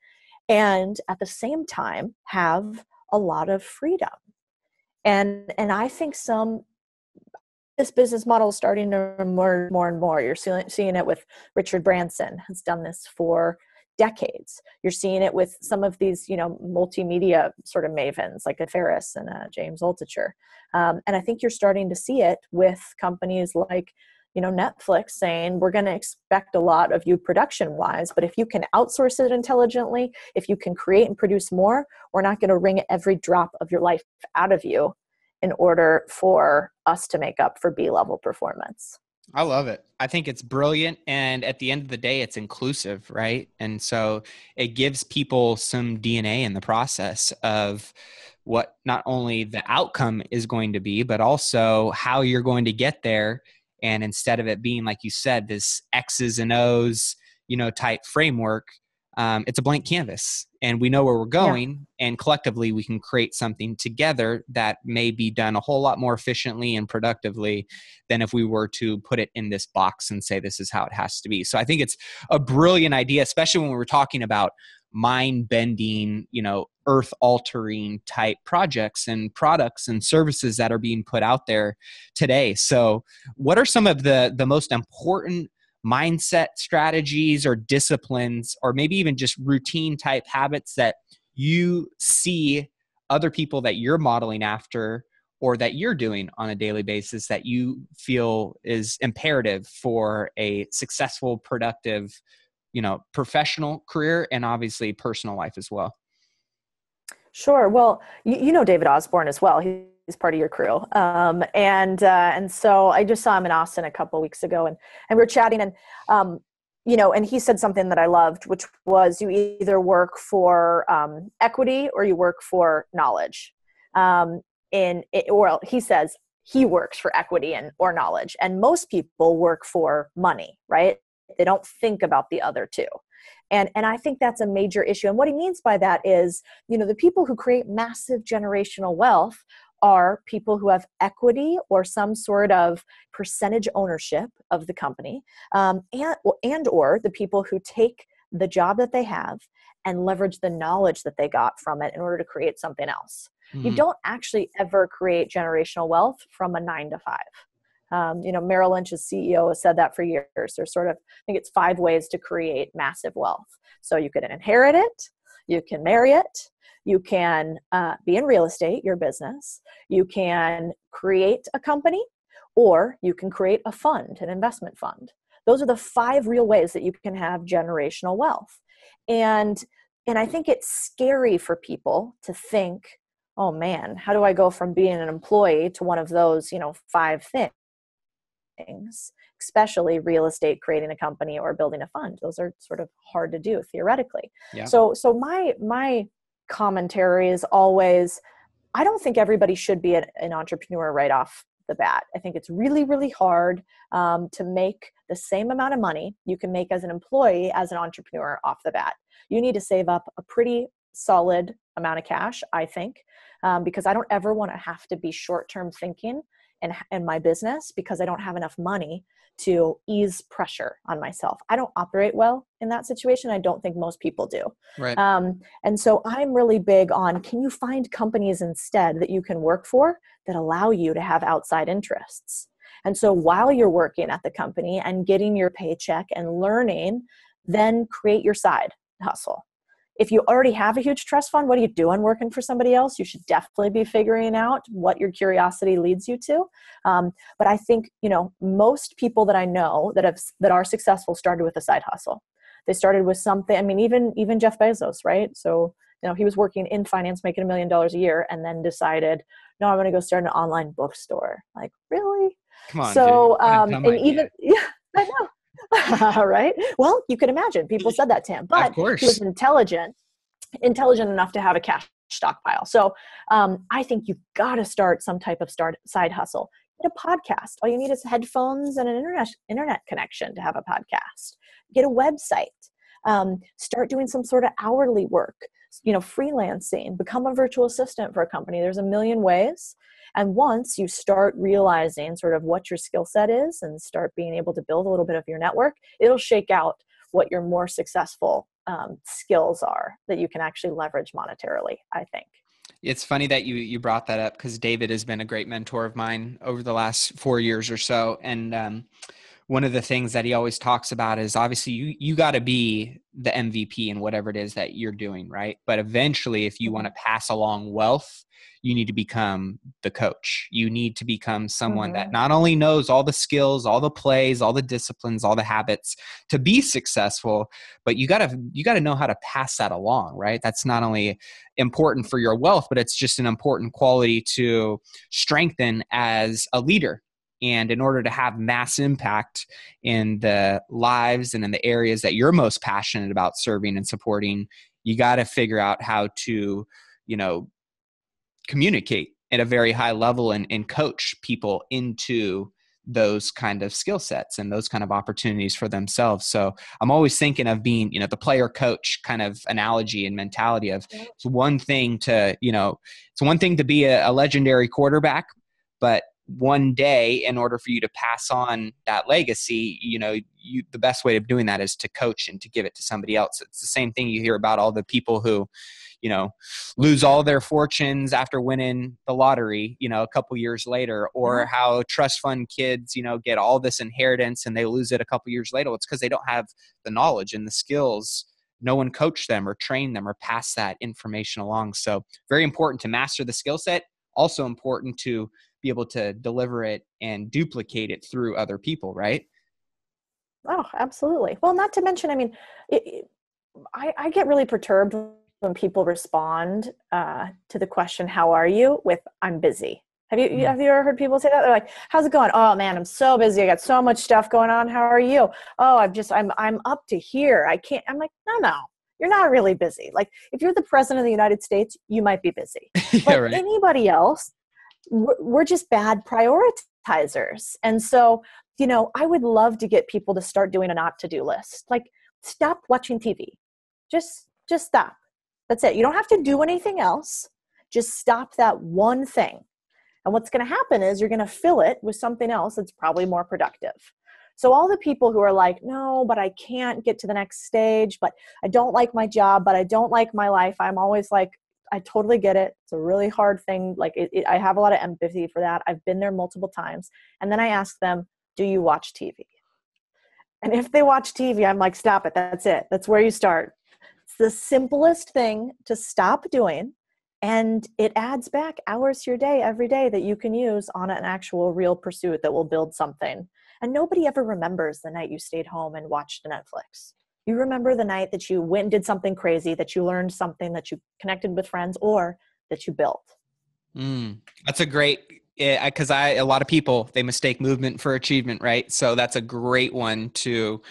and at the same time have a lot of freedom? And I think this business model is starting to emerge more and more. You're seeing it with Richard Branson, has done this for decades. You're seeing it with some of these, multimedia sort of mavens like a Ferris and a James Altucher. And I think you're starting to see it with companies like, Netflix saying, we're going to expect a lot of you production-wise, but if you can outsource it intelligently, if you can create and produce more, we're not going to wring every drop of your life out of you in order for us to make up for B-level performance. I love it. I think it's brilliant. And at the end of the day, it's inclusive, right? And so it gives people some DNA in the process of what not only the outcome is going to be, but also how you're going to get there. And instead of it being, like you said, this X's and O's, type framework, it's a blank canvas and we know where we're going, and collectively we can create something together that may be done a whole lot more efficiently and productively than if we were to put it in this box and say, this is how it has to be. So I think it's a brilliant idea, especially when we're talking about mind bending, earth altering type projects and products and services that are being put out there today. So what are some of the most important mindset strategies or disciplines, or maybe even just routine type habits that you see other people that you're modeling after or that you're doing on a daily basis that you feel is imperative for a successful, productive, professional career and obviously personal life as well? Sure. Well, you know David Osborne as well. He's part of your crew. And so I just saw him in Austin a couple of weeks ago, and we were chatting, and and he said something that I loved, which was, you either work for equity or you work for knowledge. Or he says he works for equity or knowledge, and most people work for money, right? They don't think about the other two. And I think that's a major issue. And what he means by that is, the people who create massive generational wealth are people who have equity or some sort of percentage ownership of the company, and or the people who take the job that they have and leverage the knowledge that they got from it in order to create something else. Mm-hmm. You don't actually ever create generational wealth from a 9-to-5. Merrill Lynch's CEO has said that for years. There's sort of, I think it's 5 ways to create massive wealth. So you can inherit it, you can marry it, you can be in real estate, your business, you can create a company, or you can create a fund, an investment fund. Those are the 5 real ways that you can have generational wealth. And I think it's scary for people to think, oh man, how do I go from being an employee to one of those, 5 things? Especially real estate, creating a company, or building a fund. Those are sort of hard to do theoretically. Yeah. So my commentary is always, I don't think everybody should be an entrepreneur right off the bat. I think it's really, really hard to make the same amount of money you can make as an employee as an entrepreneur off the bat. You need to save up a pretty solid amount of cash, I think, because I don't ever want to have to be short-term thinking in my business because I don't have enough money to ease pressure on myself. I don't operate well in that situation. I don't think most people do. Right. And so I'm really big on, can you find companies instead that you can work for that allow you to have outside interests? And so while you're working at the company and getting your paycheck and learning, then create your side hustle. If you already have a huge trust fund, what are you doing working for somebody else? You should definitely be figuring out what your curiosity leads you to. But I think, most people that I know that are successful started with a side hustle. They started with something. I mean, even Jeff Bezos, right? So, he was working in finance, making $1 million a year, and then decided, no, I'm going to go start an online bookstore. Like, really? Come on. So, dude. even, yeah, I know. Right? Well, you can imagine people said that to him, but he was intelligent enough to have a cash stockpile. So I think you've got to start some type of side hustle. Get a podcast. All you need is headphones and an internet connection to have a podcast. Get a website. Start doing some sort of hourly work, freelancing, become a virtual assistant for a company. There's a million ways. And once you start realizing sort of what your skill set is and start being able to build a little bit of your network, it'll shake out what your more successful skills are that you can actually leverage monetarily, I think. It's funny that you brought that up because David has been a great mentor of mine over the last 4 years or so. And one of the things that he always talks about is obviously you got to be the MVP in whatever it is that you're doing, right? But eventually, if you want to pass along wealth, you need to become the coach. You need to become someone that not only knows all the skills, all the plays, all the disciplines, all the habits to be successful, but you got to know how to pass that along, right? That's not only important for your wealth, but it's just an important quality to strengthen as a leader. And in order to have mass impact in the lives and in the areas that you're most passionate about serving and supporting, you got to figure out how to, communicate at a very high level and coach people into those kind of skill sets and those kind of opportunities for themselves. So I'm always thinking of being, the player coach kind of analogy and mentality of it's one thing to be a legendary quarterback, but one day, in order for you to pass on that legacy, the best way of doing that is to coach and to give it to somebody else. It's the same thing you hear about all the people who, lose all their fortunes after winning the lottery, a couple years later, or how trust fund kids, get all this inheritance and they lose it a couple years later. It's because they don't have the knowledge and the skills. No one coached them or trained them or passed that information along. So very important to master the skill set. Also important to be able to deliver it and duplicate it through other people, right? Oh, absolutely. Well, not to mention, I get really perturbed when people respond to the question, how are you, with I'm busy. Have you ever heard people say that? They're like, how's it going? Oh man, I'm so busy. I got so much stuff going on. How are you? Oh, I'm up to here. I can't. I'm like, no, you're not really busy. Like if you're the president of the United States, you might be busy. But right. Anybody else, we're just bad prioritizers. And so, I would love to get people to start doing a not to do list. Like stop watching TV. Just stop. That's it. You don't have to do anything else. Just stop that one thing. And what's going to happen is you're going to fill it with something else that's probably more productive. So all the people who are like, no, but I can't get to the next stage, but I don't like my job, but I don't like my life. I'm always like, I totally get it. It's a really hard thing. Like I have a lot of empathy for that. I've been there multiple times. And then I ask them, do you watch TV? And if they watch TV, I'm like, stop it. That's it. That's where you start. It's the simplest thing to stop doing. And it adds back hours to your day every day that you can use on an actual real pursuit that will build something. And nobody ever remembers the night you stayed home and watched Netflix. You remember the night that you went and did something crazy, that you learned something, that you connected with friends, or that you built. That's a great, because a lot of people, they mistake movement for achievement, right? So that's a great one to,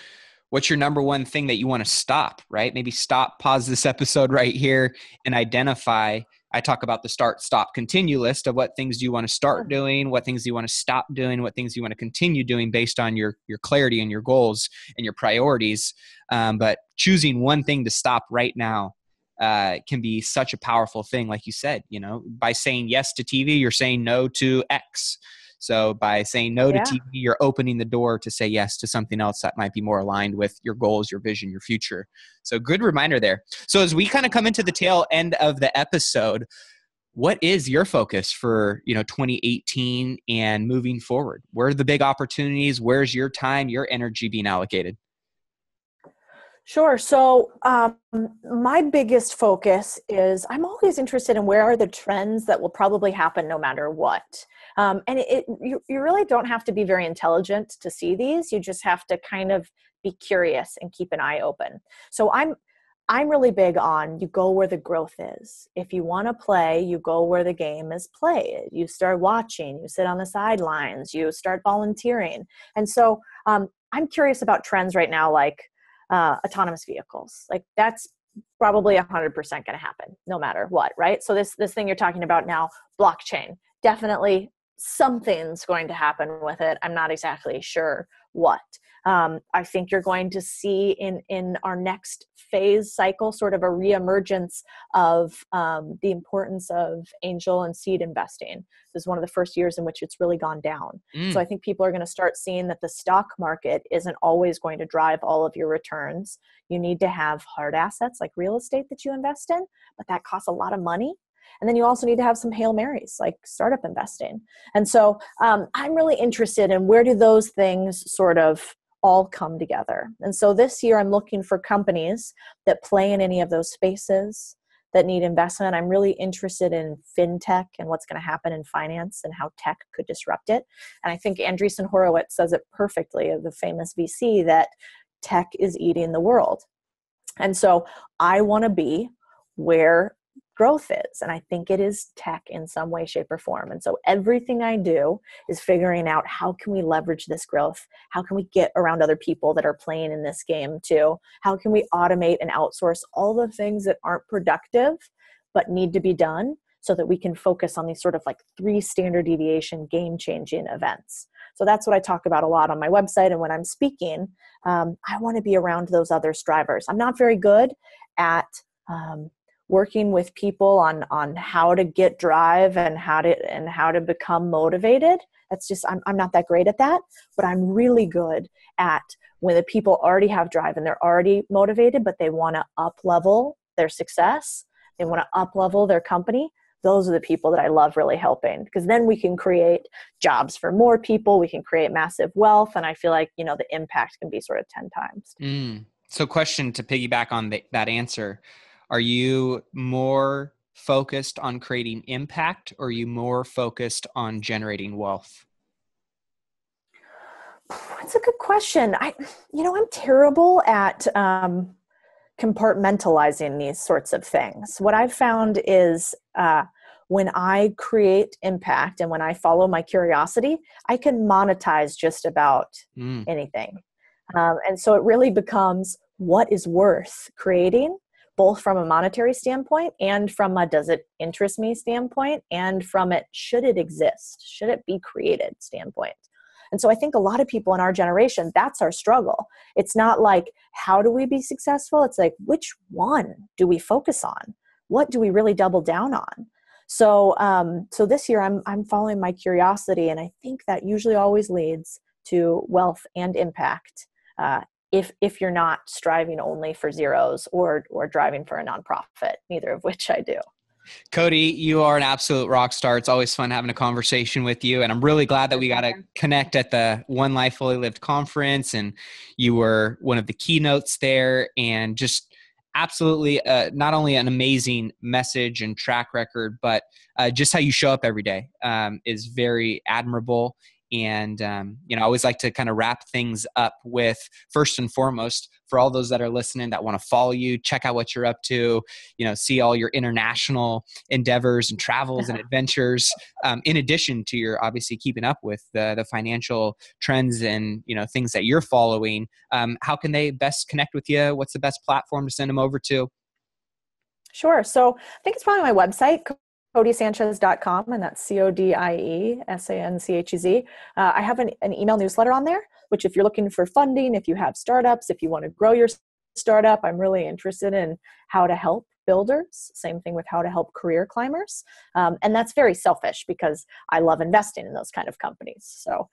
what's your number one thing that you want to stop, right? Maybe pause this episode right here and identify. I talk about the start, stop, continue list of what things do you want to start doing, what things do you want to stop doing, what things do you want to continue doing based on your clarity and your goals and your priorities. But choosing one thing to stop right now can be such a powerful thing. Like you said, by saying yes to TV, you're saying no to X. So by saying no to Yeah. TV, you're opening the door to say yes to something else that might be more aligned with your goals, your vision, your future. So good reminder there. So as we kind of come into the tail end of the episode, what is your focus for 2018 and moving forward? Where are the big opportunities? Where's your time, your energy being allocated? Sure. So my biggest focus is I'm always interested in where are the trends that will probably happen no matter what. And you really don't have to be very intelligent to see these. You just have to kind of be curious and keep an eye open. So I'm really big on you go where the growth is. If you want to play, you go where the game is played. You start watching, you sit on the sidelines, you start volunteering. And so I'm curious about trends right now, like autonomous vehicles. Like that's probably 100% going to happen no matter what, right? So this thing you're talking about now, blockchain, definitely something's going to happen with it. I'm not exactly sure what. I think you're going to see in our next phase cycle sort of a reemergence of the importance of angel and seed investing. This is one of the first years in which it's really gone down. So I think people are going to start seeing that the stock market isn't always going to drive all of your returns. You need to have hard assets like real estate that you invest in, but that costs a lot of money. And then you also need to have some Hail Marys, like startup investing. And so I'm really interested in where do those things sort of all come together. And so this year I'm looking for companies that play in any of those spaces that need investment. I'm really interested in fintech and what's going to happen in finance and how tech could disrupt it. And I think Andreessen Horowitz says it perfectly, the famous VC, that tech is eating the world. And so I want to be where growth is. And I think it is tech in some way, shape, or form. And so everything I do is figuring out how can we leverage this growth? How can we get around other people that are playing in this game too? How can we automate and outsource all the things that aren't productive but need to be done so that we can focus on these sort of like 3 standard deviation game-changing events? So that's what I talk about a lot on my website. And when I'm speaking, I want to be around those other strivers. I'm not very good at working with people on how to get drive and how to become motivated. That's just, I'm not that great at that, but I'm really good at when the people already have drive and they're already motivated, but they want to up level their success. They want to up level their company. Those are the people that I love really helping, because then we can create jobs for more people. We can create massive wealth. And I feel like, the impact can be sort of 10 times. So question to piggyback on that answer. Are you more focused on creating impact, or are you more focused on generating wealth? That's a good question. I'm terrible at compartmentalizing these sorts of things. What I've found is when I create impact and when I follow my curiosity, I can monetize just about anything. And so it really becomes what is worth creating, both from a monetary standpoint and from a does it interest me standpoint, and from it should it exist, should it be created standpoint. And so I think a lot of people in our generation, that's our struggle. It's not like how do we be successful? It's like which one do we focus on? What do we really double down on? So so this year I'm following my curiosity, and I think that usually always leads to wealth and impact. If you're not striving only for zeros or driving for a nonprofit, neither of which I do. Codie, you are an absolute rock star. It's always fun having a conversation with you. And I'm really glad that we got to connect at the One Life Fully Lived conference. And you were one of the keynotes there, and just absolutely not only an amazing message and track record, but just how you show up every day is very admirable. And, I always like to kind of wrap things up with, first and foremost, for all those that are listening that want to follow you, check out what you're up to, see all your international endeavors and travels and adventures, in addition to your obviously keeping up with the financial trends and, things that you're following. How can they best connect with you? What's the best platform to send them over to? Sure. So I think it's probably my website, CodieSanchez.com, and that's CodieSanchez. I have an email newsletter on there, which if you're looking for funding, if you have startups, if you want to grow your startup, I'm really interested in how to help builders. Same thing with how to help career climbers. And that's very selfish because I love investing in those kind of companies. So,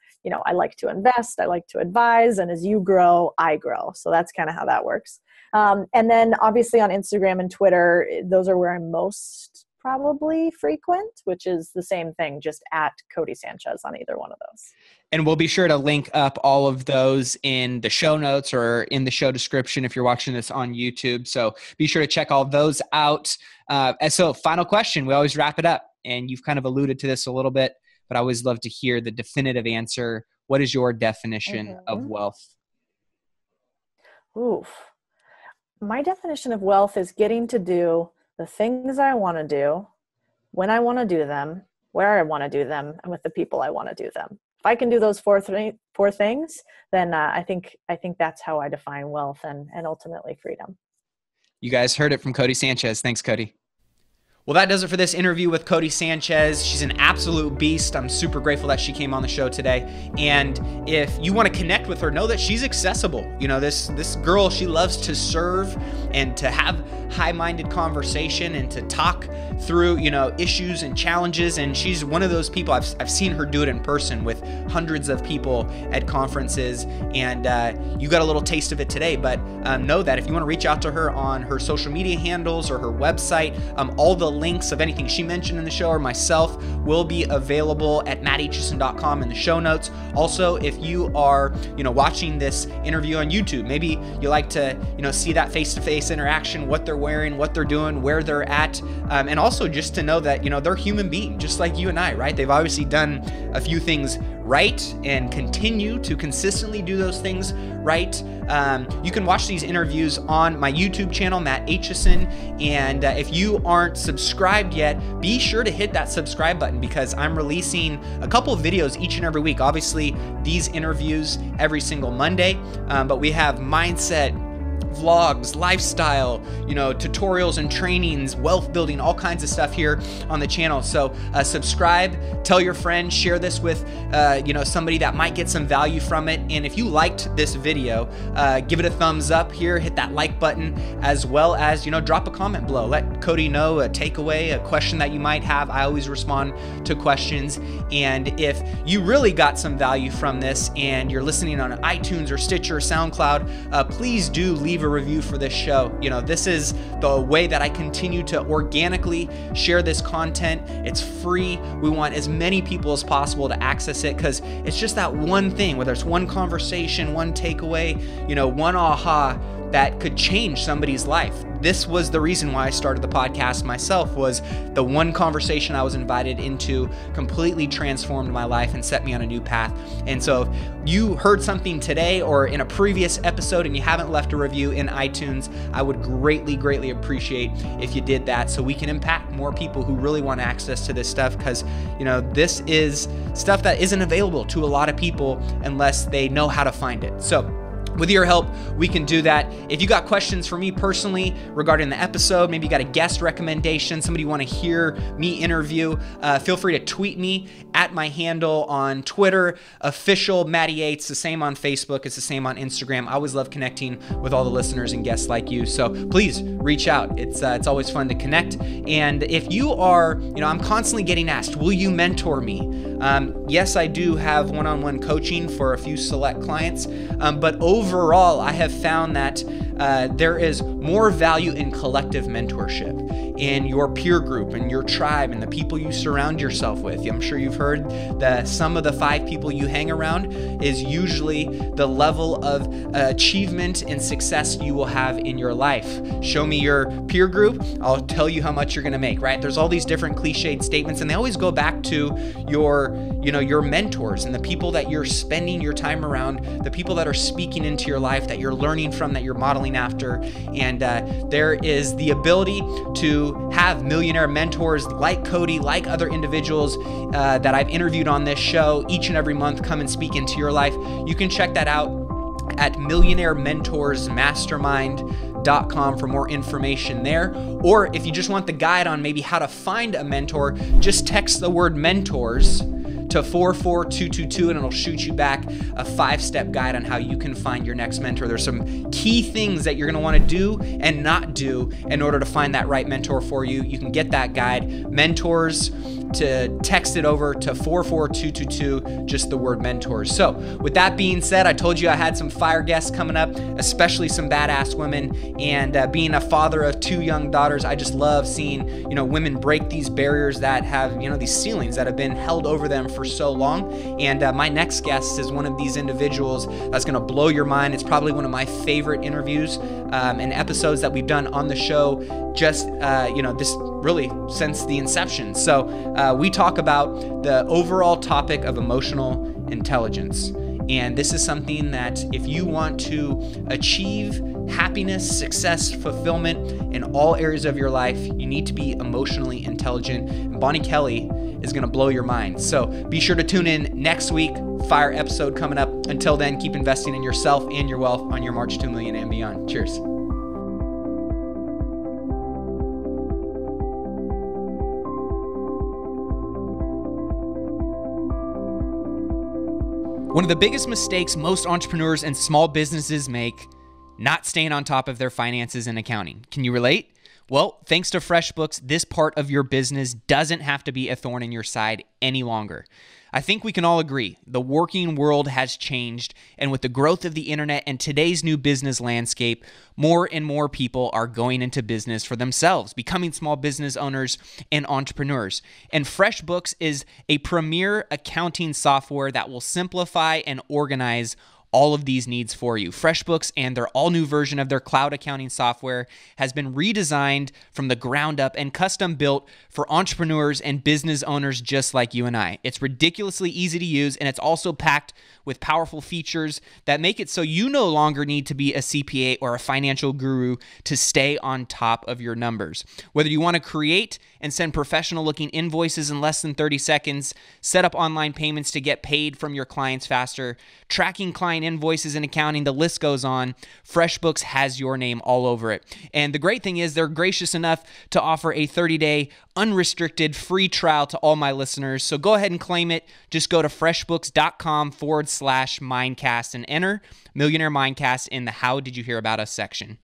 I like to invest, I like to advise, and as you grow, I grow. So that's kind of how that works. And then obviously on Instagram and Twitter, those are where I'm most probably frequent, which is the same thing, just at Codie Sanchez on either one of those. And we'll be sure to link up all of those in the show notes or in the show description if you're watching this on YouTube. So be sure to check all those out. And so final question, we always wrap it up, and you've kind of alluded to this a little bit, but I always love to hear the definitive answer. What is your definition of wealth? Oof. My definition of wealth is getting to do the things I want to do, when I want to do them, where I want to do them, and with the people I want to do them. If I can do those four things, then I think that's how I define wealth and ultimately freedom. You guys heard it from Codie Sanchez. Thanks, Codie. Well, that does it for this interview with Codie Sanchez. She's an absolute beast. I'm super grateful that she came on the show today. And if you want to connect with her, know that she's accessible. This girl, she loves to serve and to have high-minded conversation and to talk through, issues and challenges. And she's one of those people, I've seen her do it in person with hundreds of people at conferences. And you got a little taste of it today. But know that if you want to reach out to her on her social media handles or her website, all the links of anything she mentioned in the show or myself will be available at mattaitchison.com in the show notes. Also, if you are, watching this interview on YouTube, maybe you like to, see that face-to-face interaction, what they're wearing, what they're doing, where they're at, and also just to know that, they're human beings, just like you and I, right? They've obviously done a few things right and continue to consistently do those things right. You can watch these interviews on my YouTube channel, Matt Aitchison. And if you aren't subscribed yet, be sure to hit that subscribe button because I'm releasing a couple of videos each and every week. Obviously, these interviews every single Monday, but we have mindset, vlogs, lifestyle, tutorials and trainings, wealth building, all kinds of stuff here on the channel. So subscribe, tell your friends, share this with somebody that might get some value from it. And if you liked this video, give it a thumbs up here, hit that like button, as well as drop a comment below. Let Codie know a takeaway, a question that you might have. I always respond to questions. And if you really got some value from this and you're listening on iTunes or Stitcher or SoundCloud, please do leave a review for this show. This is the way that I continue to organically share this content. It's free. We want as many people as possible to access it because it's just that one thing, whether it's one conversation, one takeaway, one aha that could change somebody's life. This was the reason why I started the podcast myself, was the one conversation I was invited into completely transformed my life and set me on a new path. And so if you heard something today or in a previous episode and you haven't left a review in iTunes, I would greatly, greatly appreciate if you did that so we can impact more people who really want access to this stuff because, this is stuff that isn't available to a lot of people unless they know how to find it. So with your help, we can do that. If you got questions for me personally regarding the episode, maybe you got a guest recommendation, somebody you want to hear me interview, feel free to tweet me at my handle on Twitter, official Matty Aitz, the same on Facebook, it's the same on Instagram. I always love connecting with all the listeners and guests like you. So please reach out. It's always fun to connect. And if you are, I'm constantly getting asked, will you mentor me? Yes, I do have one-on-one coaching for a few select clients, but overall, I have found that there is more value in collective mentorship in your peer group and your tribe and the people you surround yourself with. I'm sure you've heard that some of the 5 people you hang around is usually the level of achievement and success you will have in your life. Show me your peer group, I'll tell you how much you're going to make, right? There's all these different cliched statements and they always go back to your mentors and the people that you're spending your time around, the people that are speaking into your life, that you're learning from, that you're modeling after. And there is the ability to have millionaire mentors like Codie, like other individuals that I've interviewed on this show each and every month come and speak into your life. You can check that out at millionairementorsmastermind.com for more information there. Or if you just want the guide on maybe how to find a mentor, just text the word mentors to 44222 and it'll shoot you back a 5-step guide on how you can find your next mentor. There's some key things that you're going to want to do and not do in order to find that right mentor for you. You can get that guide, mentors, to text it over to 44222, just the word mentors. So with that being said, I told you I had some fire guests coming up, especially some badass women, and being a father of 2 young daughters, I just love seeing, women break these barriers that have, these ceilings that have been held over them for so long. And my next guest is one of these individuals that's going to blow your mind. It's probably one of my favorite interviews and episodes that we've done on the show, just, this really since the inception. So we talk about the overall topic of emotional intelligence. And this is something that if you want to achieve happiness, success, fulfillment in all areas of your life, you need to be emotionally intelligent. And Bonnie Kelly is going to blow your mind. So be sure to tune in next week. Fire episode coming up. Until then, keep investing in yourself and your wealth on your march to $1 million and beyond. Cheers. One of the biggest mistakes most entrepreneurs and small businesses make, not staying on top of their finances and accounting. Can you relate? Well, thanks to FreshBooks, this part of your business doesn't have to be a thorn in your side any longer. I think we can all agree the working world has changed, and with the growth of the internet and today's new business landscape, more and more people are going into business for themselves, becoming small business owners and entrepreneurs. And FreshBooks is a premier accounting software that will simplify and organize all of these needs for you. FreshBooks and their all-new version of their cloud accounting software has been redesigned from the ground up and custom built for entrepreneurs and business owners just like you and I. It's ridiculously easy to use, and it's also packed with powerful features that make it so you no longer need to be a CPA or a financial guru to stay on top of your numbers. Whether you want to create and send professional-looking invoices in less than 30 seconds, set up online payments to get paid from your clients faster, tracking client invoices and accounting, the list goes on. FreshBooks has your name all over it. And the great thing is they're gracious enough to offer a 30-day unrestricted free trial to all my listeners. So go ahead and claim it. Just go to freshbooks.com/Mindcast and enter Millionaire Mindcast in the How Did You Hear About Us section.